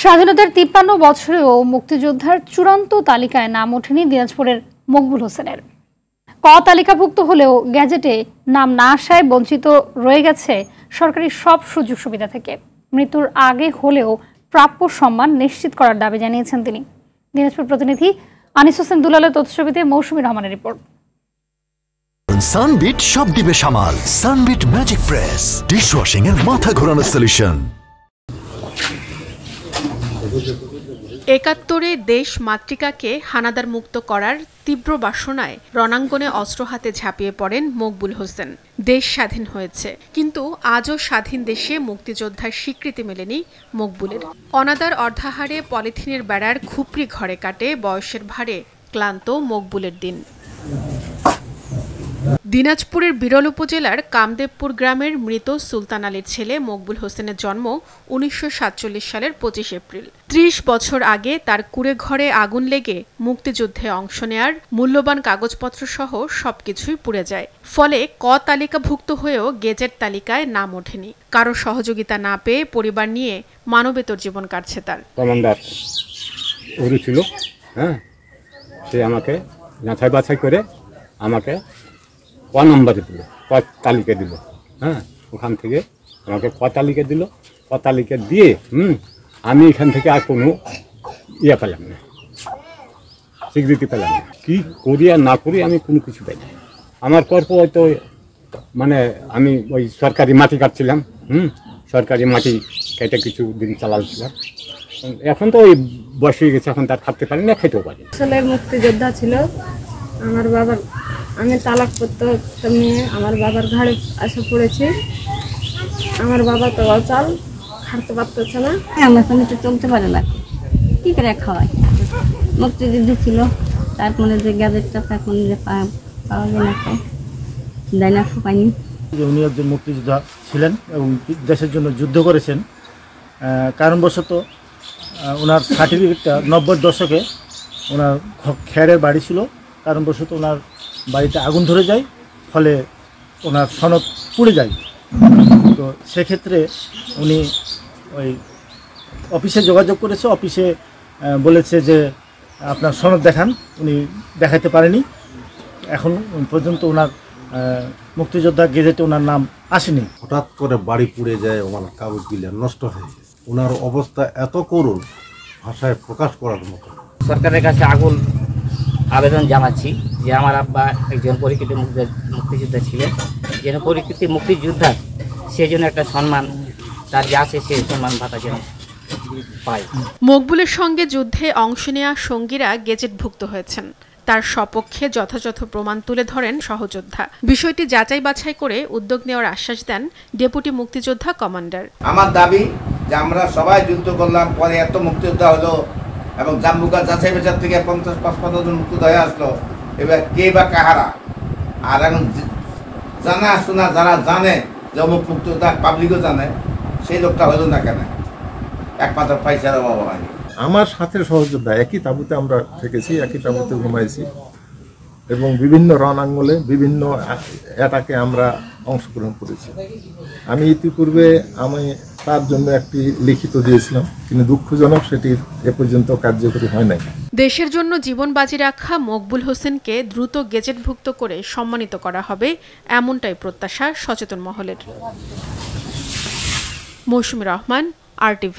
স্বাধীনতার ৫৩ বছরেও মুক্তিযোদ্ধার চূড়ান্ত তালিকায় নাম ওঠেনি দিনাজপুরের মকবুল হোসেনের। ক তালিকাভুক্ত হলেও গ্যাজেটে নাম না আসায় বঞ্চিত রয়ে গেছে সরকারি সব সুযোগ সুবিধা থেকে। মৃত্যুর আগে হলেও প্রাপ্য সম্মান নিশ্চিত করার দাবি জানিয়েছেন তিনি। দিনাজপুর প্রতিনিধি আনিস হোসেন দুলালের তথ্যছবিতে মৌসুমী রহমানের রিপোর্ট। সানবিট সব দিবে সামাল। সানবিট ম্যাজিক প্রেস ডিশওয়াশিং এর মাথা ঘোরানো সলিউশন। ৭১-এ দেশ মাতৃকাকে হানাদার মুক্ত করার তীব্র বাসনায় রণাঙ্গনে অস্ত্র হাতে ঝাঁপিয়ে পড়েন মকবুল হোসেন। দেশ স্বাধীন হয়েছে, কিন্তু আজও স্বাধীন দেশে মুক্তিযোদ্ধার স্বীকৃতি মেলেনি মকবুলের। অনাদার অর্ধাহারে পলিথিনের বেড়ার খুপড়ি ঘরে কাটে বয়সের ভারে ক্লান্ত মকবুলের দিন। দিনাজপুরের বিরল উপজেলার কামদেবপুর গ্রামের মৃত সুলতান আলীর ছেলে মকবুল হোসেনের জন্ম ১৯৪৭ সালের ২৫ এপ্রিল। ৩০ বছর আগে তার কুড়ে ঘরে আগুন লেগে মুক্তিযুদ্ধে অংশ নেয়ার মূল্যবান কাগজপত্র সহ সবকিছুই পুড়ে যায়। ফলে ক তালিকাভুক্ত হয়েও গেজেট তালিকায় নাম ওঠেনি। কারো সহযোগিতা না পেয়ে পরিবার নিয়ে মানবেতর জীবন কাটছে তার। কমান্ডার ছিল, সে আমাকে যাচাই বাছাই করে আমাকে ক নম্বরে দিল, ক তালিকা দিল। ওখান থেকে আমাকে ক তালিকা দিল। ক তালিকা দিয়ে আমি এখান থেকে আর কোনো পেলাম না, স্বীকৃতি পেলাম না। কি করি আর না করি আমি কোনো কিছু পাই না। আমার পরপর হয়তো মানে আমি ওই সরকারি মাটি কাটছিলাম, সরকারি মাটি কেটে কিছু দিন চালাচ্ছিলাম। এখন তো ওই বয়স হয়ে গেছে, এখন তার খাটতে পারি না, খেতেও পারি। আসলে মুক্তিযোদ্ধা ছিল আমার বাবার। আমি তালাক পত্র নিয়ে আমার বাবার ঘাড়ে এসে পড়েছি। আমার বাবা তো অচল, খাটতে পারতেছে না। আমার সঙ্গে তো চলতে পারে না, কী করে খাওয়াই। মুক্তিযুদ্ধ ছিল, তারপরে যে গ্যাজেটটা এখন যে পাওয়া যায় না, দেয় না, পাইনি। উনি একজন মুক্তিযোদ্ধা ছিলেন এবং দেশের জন্য যুদ্ধ করেছেন। কারণবশত ওনার সার্টিফিকেটটা ৯০ দশকে ওনার খেরের বাড়ি ছিল, কারণবশত ওনার বাড়িতে আগুন ধরে যায়, ফলে ওনার সনদ পুড়ে যায়। তো সেক্ষেত্রে উনি ওই অফিসে যোগাযোগ করেছে, অফিসে বলেছে যে আপনার সনদ দেখান। উনি দেখাতে পারেনি। এখন পর্যন্ত ওনার মুক্তিযোদ্ধা গেজেটে ওনার নাম আসেনি। হঠাৎ করে বাড়ি পুড়ে যায়, ওনার কাগজগুলো নষ্ট হয়ে গেছে। ওনার অবস্থা এত করুণ, ভাষায় প্রকাশ করার মতো। সরকারের কাছে আগুন আবেদন জানাচ্ছি যে আমার আব্বা একজন পরিকৃত মুক্তিযোদ্ধা ছিলেন, যেন পরিকৃত মুক্তিযোদ্ধা সেই জন্য একটা সম্মান তার যে আছে সেই সম্মান ভাতা যেন পায়। মকবুলের সঙ্গে যুদ্ধে অংশ নেওয়া সঙ্গীরা গেজেটভুক্ত হয়েছেন। তার সপক্ষে যথাযথ প্রমাণ তুলে ধরেন সহযোদ্ধা। বিষয়টি যাচাই বাছাই করে উদ্যোগ নেওয়ার আশ্বাস দেন ডেপুটি মুক্তিযোদ্ধা কমান্ডার। আমার দাবি যে আমরা সবাই যুদ্ধ করলাম, পরে এত মুক্তিযোদ্ধা হলো এবং জাম্বুকা যাচাই বাছাই থেকে ৫০-৫৫ জন মুক্তিযোদ্ধা হয়ে আসলো। এবার কে বা কাহারা, আর এখন জানা শোনা যারা জানে যে অমুক মুক্তিযোদ্ধা, পাবলিকও জানে, সেই লোকটা হলো না কেন? একমাত্র পয়সার অভাব হয়নি। আমার সাথে সহযোদ্ধা একই তাঁবুতে আমরা থেকেছি, একই তাঁবুতে ঘুমাইছি এবং বিভিন্ন রণাঙ্গলে বিভিন্ন অ্যাটাকে আমরা অংশগ্রহণ করেছি। আমি ইতিপূর্বে তার জন্য একটি লিখিত দিয়েছিলাম, কিন্তু দুঃখজনক সেটি এ পর্যন্ত কার্যকরী হয় নাই। দেশের জন্য জীবন বাজি রাখা মকবুল হোসেনকে দ্রুত গেজেটভুক্ত করে সম্মানিত করা হবে, এমনটাই প্রত্যাশা সচেতন মহলের। মৌসুমী রহমান, RTV।